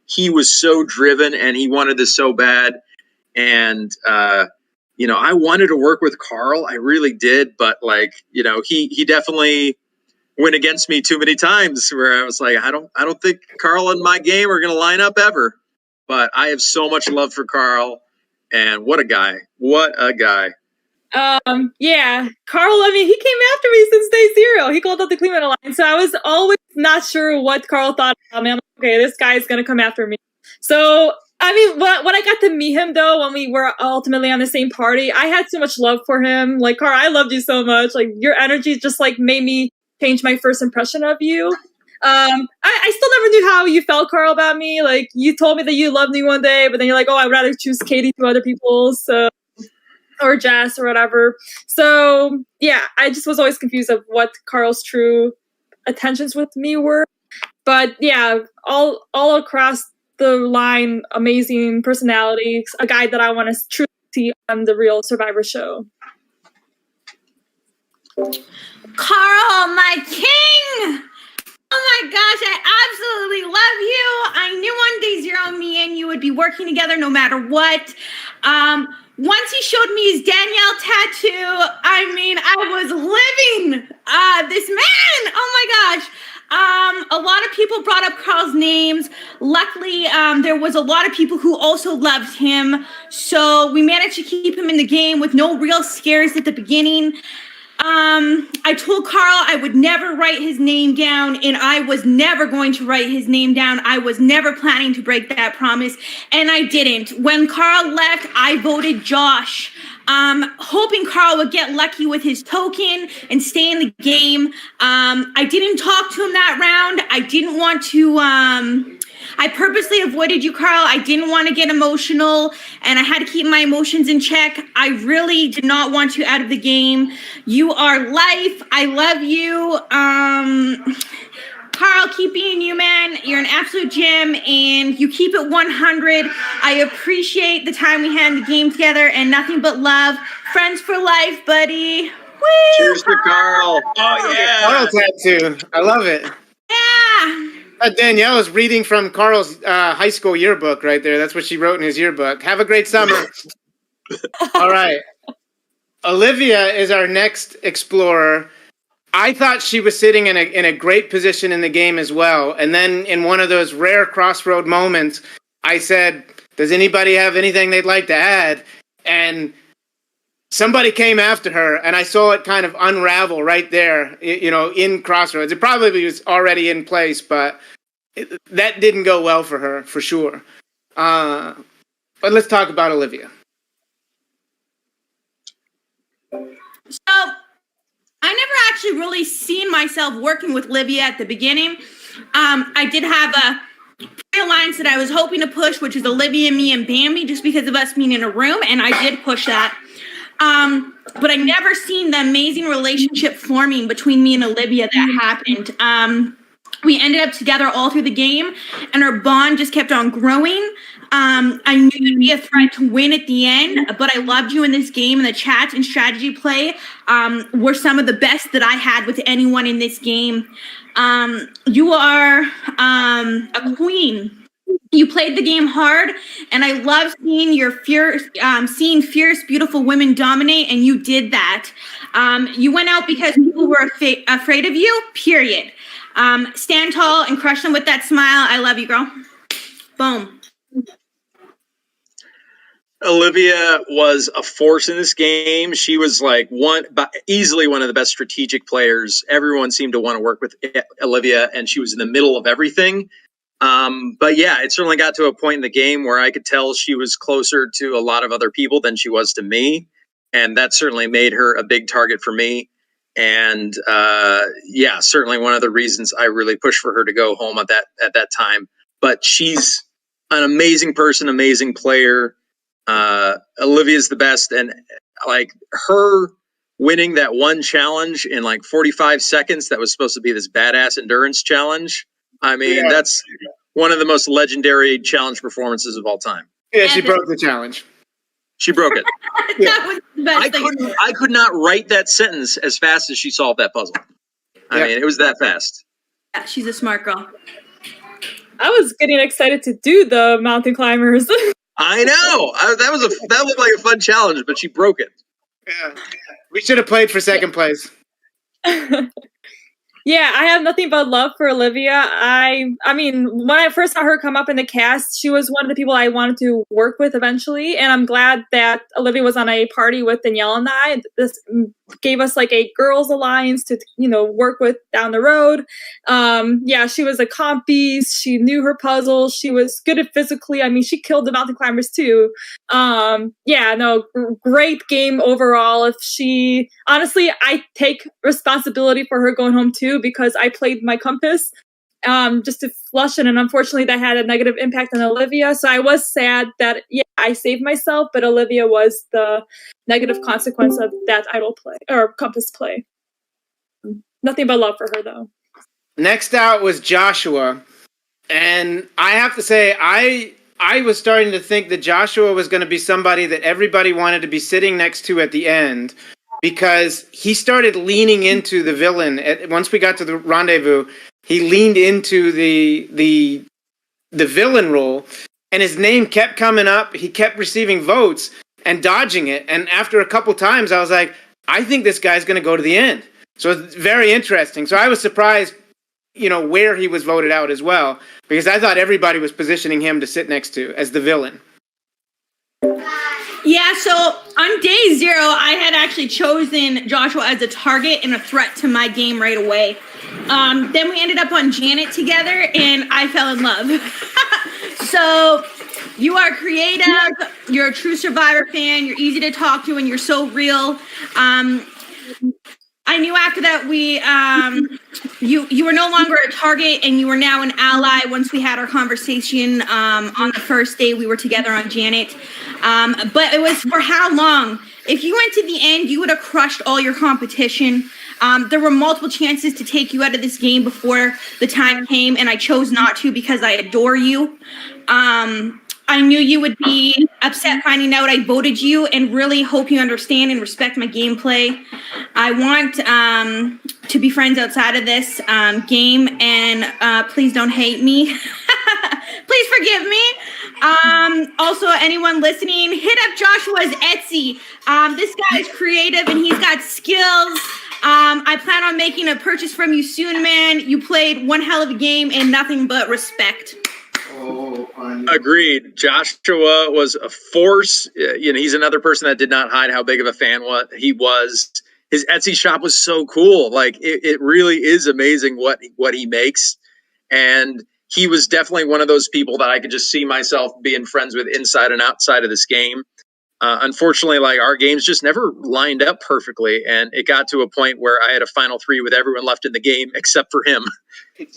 S2: he was so driven, and he wanted this so bad. And I wanted to work with Karl. I really did, but he definitely went against me too many times where I was like, I don't think Karl and my game are going to line up ever. But I have so much love for Karl, and what a guy. What a guy.
S3: Yeah, Karl, I mean, he came after me since day 0. He called out the Cleveland Alliance, so I was always not sure what Karl thought about me. I'm like, okay, this guy is going to come after me. So, I mean, when I got to meet him, though, when we were ultimately on the same party, I had so much love for him. Like, Karl, I loved you so much. Like, your energy just, made me change my first impression of you. I still never knew how you felt, Karl, about me. Like, you told me that you loved me one day, but then you're like, oh, I'd rather choose Katie to other people, so... or Jess or whatever. So yeah, I just was always confused of what Karl's true intentions with me were. But yeah, all across the line, amazing personality, a guy that I want to truly see on the real Survivor show.
S4: Karl, my king! Oh my gosh, I absolutely love you. I knew on day 0 me and you would be working together no matter what. Once he showed me his Danielle tattoo, I mean, I was living this man. Oh my gosh. A lot of people brought up Karl's names. Luckily, there was a lot of people who also loved him. So we managed to keep him in the game with no real scares at the beginning. I told Karl I would never write his name down, and I was never going to write his name down. I was never planning to break that promise, and I didn't. When Karl left, I voted Josh, hoping Karl would get lucky with his token and stay in the game. I didn't talk to him that round. I didn't want to... I purposely avoided you, Karl. I didn't want to get emotional, and I had to keep my emotions in check. I really did not want you out of the game. You are life. I love you. Karl, keep being you, man. You're an absolute gem, and you keep it 100. I appreciate the time we had in the game together, and nothing but love. Friends for life, buddy. Woo!
S2: Cheers to Karl. Oh, yeah.
S1: Karl tattoo. I love it.
S4: Yeah.
S1: Danielle is reading from Karl's high school yearbook right there. That's what she wrote in his yearbook. Have a great summer. All right. Olivia is our next explorer. I thought she was sitting in a great position in the game as well. And then in one of those rare crossroad moments, I said, does anybody have anything they'd like to add? And somebody came after her, and I saw it kind of unravel right there, in Crossroads. It probably was already in place, but that didn't go well for her, for sure. But let's talk about Olivia.
S4: So, I never actually really seen myself working with Olivia at the beginning. I did have a alliance that I was hoping to push, which is Olivia, me, and Bambi, just because of us being in a room, and I did push that. But I never seen the amazing relationship forming between me and Olivia that happened. We ended up together all through the game, and our bond just kept on growing. I knew you'd be a threat to win at the end, but I loved you in this game, and the chats and strategy play were some of the best that I had with anyone in this game. You are a queen. You played the game hard, and I love seeing your seeing fierce, beautiful women dominate, and you did that. You went out because people were afraid of you, period. Stand tall and crush them with that smile. I love you, girl. Boom.
S2: Olivia was a force in this game. She was like easily one of the best strategic players. Everyone seemed to want to work with Olivia, and she was in the middle of everything. But yeah, it certainly got to a point in the game where I could tell she was closer to a lot of other people than she was to me. And that certainly made her a big target for me. And yeah, certainly one of the reasons I really pushed for her to go home at that time. But she's an amazing person, amazing player. Olivia's the best, and like her winning that one challenge in like 45 seconds that was supposed to be this badass endurance challenge. I mean, that's one of the most legendary challenge performances of all time.
S1: Yeah, she broke the challenge.
S2: She broke it.
S4: That was the best thing.
S2: I could not write that sentence as fast as she solved that puzzle. I mean, it was that fast.
S4: Yeah, she's a smart girl.
S3: I was getting excited to do the mountain climbers.
S2: I know. That looked like a fun challenge, but she broke it.
S1: Yeah, we should have played for second place.
S3: Yeah, I have nothing but love for Olivia. I mean, when I first saw her come up in the cast, she was one of the people I wanted to work with eventually, and I'm glad that Olivia was on a party with Danielle and I. This gave us like a girls' alliance to, work with down the road. Yeah, she was a comp beast. She knew her puzzles. She was good at physically. I mean, she killed the mountain climbers too. Yeah, no, great game overall. Honestly, I take responsibility for her going home too, because I played my compass just to flush it, and unfortunately that had a negative impact on Olivia. So I was sad that I saved myself, but Olivia was the negative consequence of that idol play or compass play. Nothing but love for her though.
S1: Next out was Joshua, and I have to say I was starting to think that Joshua was going to be somebody that everybody wanted to be sitting next to at the end, because he started leaning into the villain. Once we got to the rendezvous, he leaned into the villain role, and his name kept coming up. He kept receiving votes and dodging it. And after a couple times, I was like, I think this guy's going to go to the end. So it's very interesting. So I was surprised, where he was voted out as well, because I thought everybody was positioning him to sit next to as the villain.
S4: Yeah, so on day 0, I had actually chosen Joshua as a target and a threat to my game right away. Then we ended up on Janet together, and I fell in love. So you are creative, you're a true Survivor fan, you're easy to talk to, and you're so real. I knew after that you were no longer a target, and you were now an ally once we had our conversation on the first day we were together on Janet. But it was for how long? If you went to the end, you would have crushed all your competition. There were multiple chances to take you out of this game before the time came, and I chose not to because I adore you. I knew you would be upset finding out I voted you, and really hope you understand and respect my gameplay. I want to be friends outside of this game, and please don't hate me. Please forgive me. Also, anyone listening, hit up Joshua's Etsy. This guy is creative and he's got skills. I plan on making a purchase from you soon, man. You played one hell of a game and nothing but respect.
S2: Agreed. Joshua was a force. He's another person that did not hide how big of a fan he was. His Etsy shop was so cool. Like it really is amazing what he makes. And he was definitely one of those people that I could just see myself being friends with inside and outside of this game. Unfortunately, like our games just never lined up perfectly. And it got to a point where I had a final 3 with everyone left in the game except for him.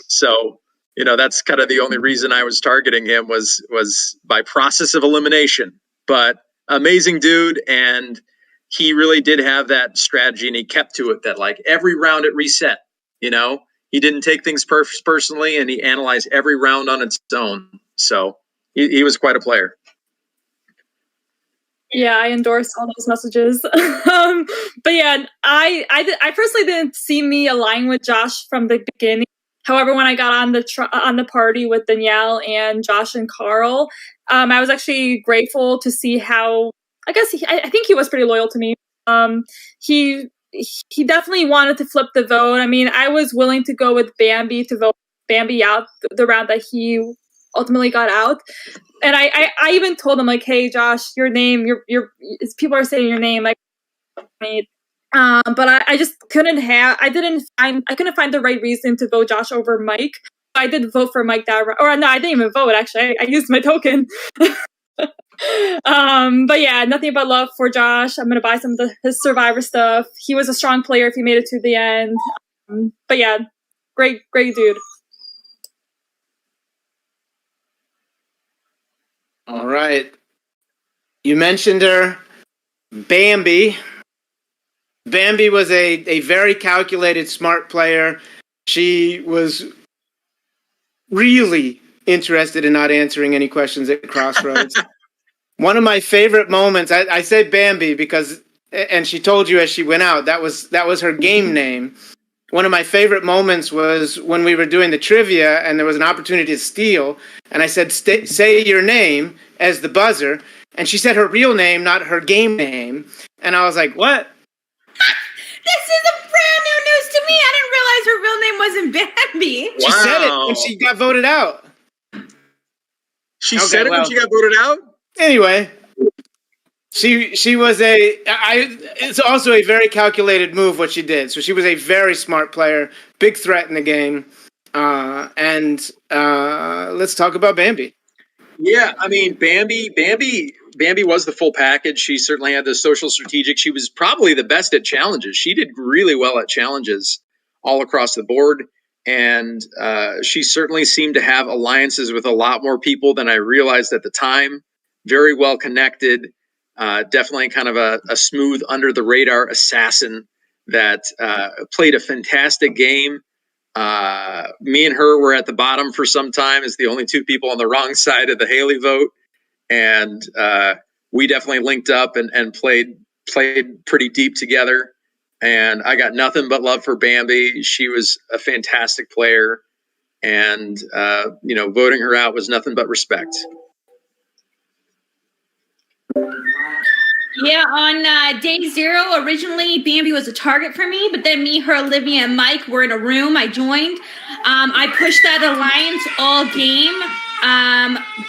S2: So, that's kind of the only reason I was targeting him was by process of elimination. But amazing dude. And he really did have that strategy, and he kept to it, that like every round it reset, he didn't take things personally, and he analyzed every round on its own. So he was quite a player.
S3: Yeah, I endorse all those messages. But yeah, I personally didn't see me align with Josh from the beginning. However, when I got on the party with Danielle and Josh and Karl, I was actually grateful to see how. I guess I think he was pretty loyal to me. He he definitely wanted to flip the vote. I mean, I was willing to go with Bambi to vote Bambi out the round that he ultimately got out. And I even told him, like, hey, Josh, your name, your people are saying your name, like, but I just I couldn't find the right reason to vote Josh over Mike. I did vote for Mike that round, or no, I didn't even vote, actually. I used my token. But yeah, nothing but love for Josh. I'm gonna buy some of his Survivor stuff. He was a strong player if he made it to the end. But yeah, great dude.
S1: All right. You mentioned her, Bambi. Bambi was a very calculated, smart player. She was really interested in not answering any questions at Crossroads. One of my favorite moments, I say Bambi because, and she told you as she went out, that was her game name. One of my favorite moments was when we were doing the trivia and there was an opportunity to steal, and I said, say your name as the buzzer, and she said her real name, not her game name, and I was like, what?
S4: This is a brand new news to me. I didn't realize her real name wasn't Bambi.
S1: She said it when she got voted out.
S2: She said it when she got voted out?
S1: Anyway, she was it's also a very calculated move what she did. So she was a very smart player, big threat in the game. And let's talk about Bambi.
S2: Yeah, I mean, Bambi was the full package. She certainly had the social strategic. She was probably the best at challenges. She did really well at challenges all across the board. And she certainly seemed to have alliances with a lot more people than I realized at the time. Very well connected. Definitely kind of a smooth, under the radar assassin that played a fantastic game. Me and her were at the bottom for some time as the only two people on the wrong side of the Haley vote. And we definitely linked up and played pretty deep together. And I got nothing but love for Bambi. She was a fantastic player. And, voting her out was nothing but respect.
S4: Yeah, on day 0, originally Bambi was a target for me, but then me, her, Olivia, and Mike were in a room. I joined. I pushed that alliance all game.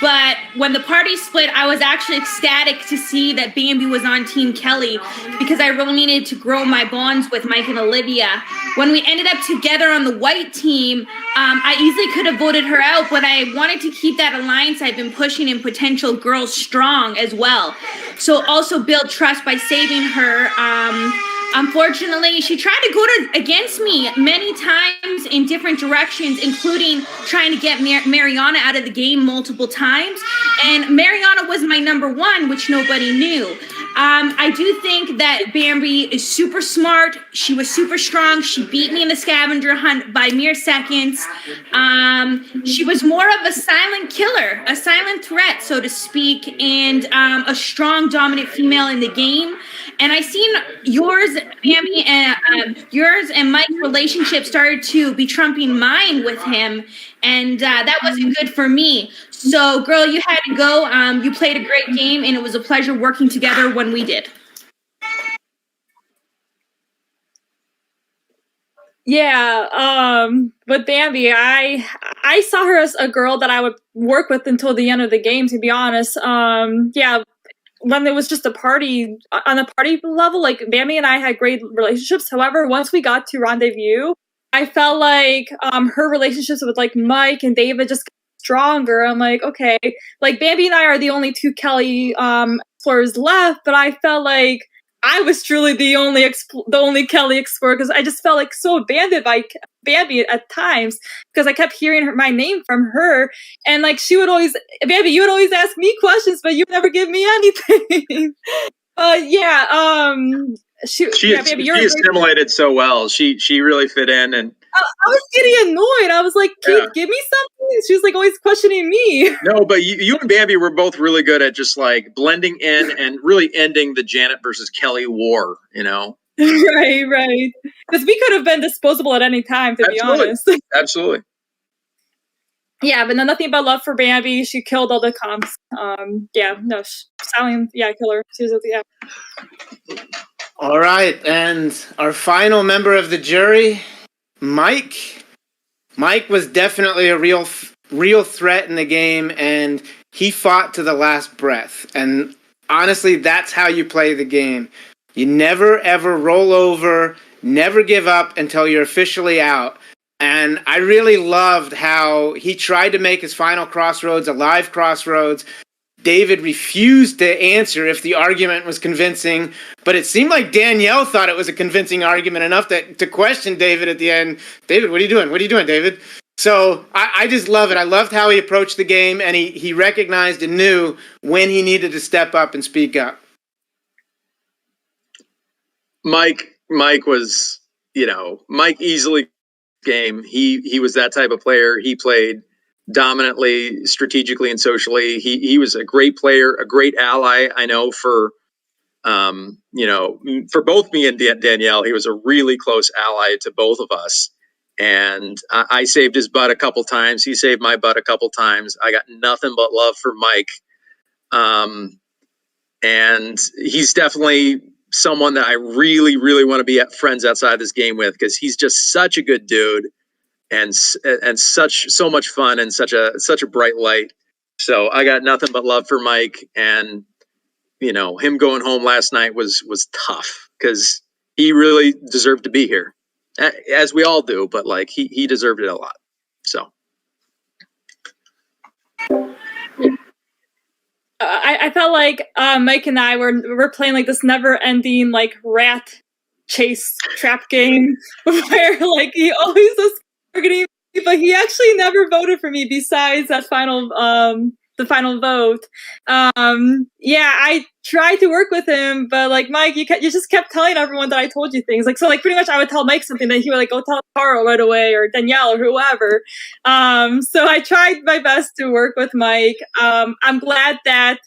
S4: But when the party split, I was actually ecstatic to see that Bambi was on Team Kelly because I really needed to grow my bonds with Mike and Olivia. When we ended up together on the white team, I easily could have voted her out, but I wanted to keep that alliance I've been pushing in potential girls strong as well. So also build trust by saving her. Unfortunately, she tried to go against me many times in different directions, including trying to get Mariana out of the game multiple times. And Mariana was my number 1, which nobody knew. I do think that Bambi is super smart. She was super strong. She beat me in the scavenger hunt by mere seconds. She was more of a silent killer, a silent threat, so to speak, and a strong, dominant female in the game. And I seen yours, Bambi, and yours and Mike's relationship started to be trumping mine with him, and that wasn't good for me. So, girl, you had to go. You played a great game, and it was a pleasure working together when we did.
S3: Yeah, with Bambi, I saw her as a girl that I would work with until the end of the game, to be honest. Yeah, when it was just a party, on a party level, like, Bambi and I had great relationships. However, once we got to Rendezvous, I felt like her relationships with, like, Mike and David just got stronger. I'm like, okay, like, Bambi and I are the only 2 Kelly explorers left, but I felt like I was truly the only Kelly explorer because I just felt like so abandoned by Bambi at times because I kept hearing my name from her, and like she would always, Bambi, you would always ask me questions, but you would never give me anything.
S2: She assimilated so well. She really fit in, and
S3: I was getting annoyed. I was like, "Can you give me something?" She was like always questioning me.
S2: No, but you and Bambi were both really good at just like blending in and really ending the Janet versus Kelly war, you know?
S3: Right. Because we could have been disposable at any time, to be honest.
S2: Absolutely.
S3: Yeah, but no, nothing but love for Bambi. She killed all the comps. Stallion, killer. She was,
S1: All right, and our final member of the jury, Mike. Mike was definitely a real threat in the game, and he fought to the last breath. And honestly, that's how you play the game. You never, ever roll over, never give up until you're officially out. And I really loved how he tried to make his final crossroads a live crossroads. David refused to answer if the argument was convincing, but it seemed like Danielle thought it was a convincing argument enough to question David at the end. David, what are you doing? What are you doing, David? So I just love it. I loved how he approached the game, and he recognized and knew when he needed to step up and speak up.
S2: Mike was, Mike easily game. He was that type of player. He played dominantly, strategically, and socially. He was a great player, a great ally. I know for both me and Danielle, he was a really close ally to both of us. And I saved his butt a couple times. He saved my butt a couple times. I got nothing but love for Mike. And he's definitely someone that I really, really want to be friends outside this game with, because he's just such a good dude and so much fun and such a bright light. So I got nothing but love for Mike, and him going home last night was tough because he really deserved to be here, as we all do, but like he deserved it a lot. So
S3: I felt like Mike and I were playing like this never-ending like rat chase trap game where like he always was targeting me, but he actually never voted for me besides that final the final vote. I tried to work with him, but like Mike, you just kept telling everyone that I told you things. Like, so like pretty much I would tell Mike something, then he would like go tell Karl right away or Danielle or whoever. So I tried my best to work with Mike. I'm glad that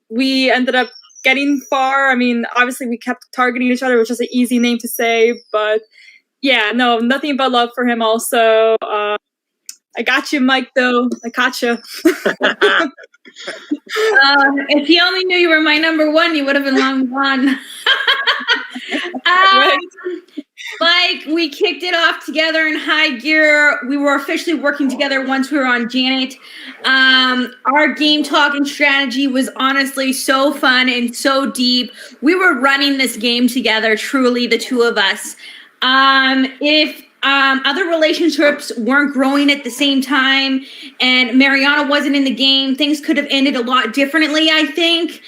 S3: we ended up getting far. I mean, obviously we kept targeting each other, which is an easy name to say, but yeah, no, nothing but love for him also. I got you, Mike, though. I caught you.
S4: If you only knew you were my number one, you would have been long gone. Mike, we kicked it off together in high gear. We were officially working together once we were on Janet. Our game talk and strategy was honestly so fun and so deep. We were running this game together, truly, the two of us. If other relationships weren't growing at the same time and Mariana wasn't in the game, things could have ended a lot differently, I think.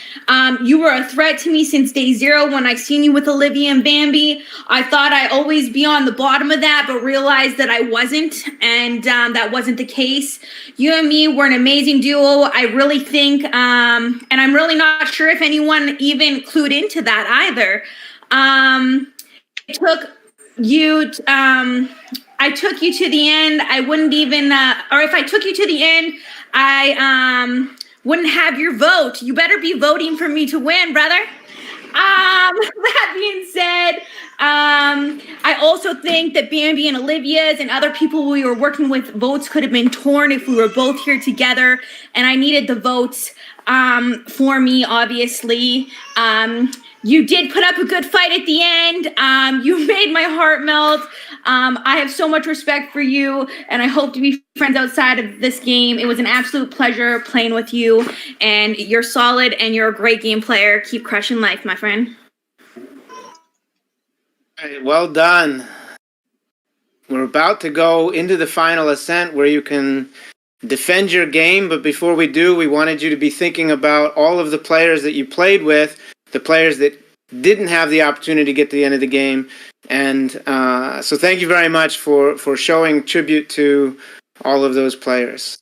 S4: You were a threat to me since day zero when I seen you with Olivia and Bambi. I thought I'd always be on the bottom of that, but realized that I wasn't, and that wasn't the case. You and me were an amazing duo. I really think, and I'm really not sure if anyone even clued into that either. I took you to the end. I wouldn't even, or if I took you to the end, I wouldn't have your vote. You better be voting for me to win, brother. That being said, I also think that Bambi and Olivia's and other people we were working with votes could have been torn if we were both here together, and I needed the votes for me, obviously. You did put up a good fight at the end. You made my heart melt. I have so much respect for you, and I hope to be friends outside of this game. It was an absolute pleasure playing with you, and you're solid, and you're a great game player. Keep crushing life, my friend.
S1: All right, well done. We're about to go into the final ascent where you can defend your game, but before we do, we wanted you to be thinking about all of the players that you played with, the players that didn't have the opportunity to get to the end of the game. And so thank you very much for showing tribute to all of those players.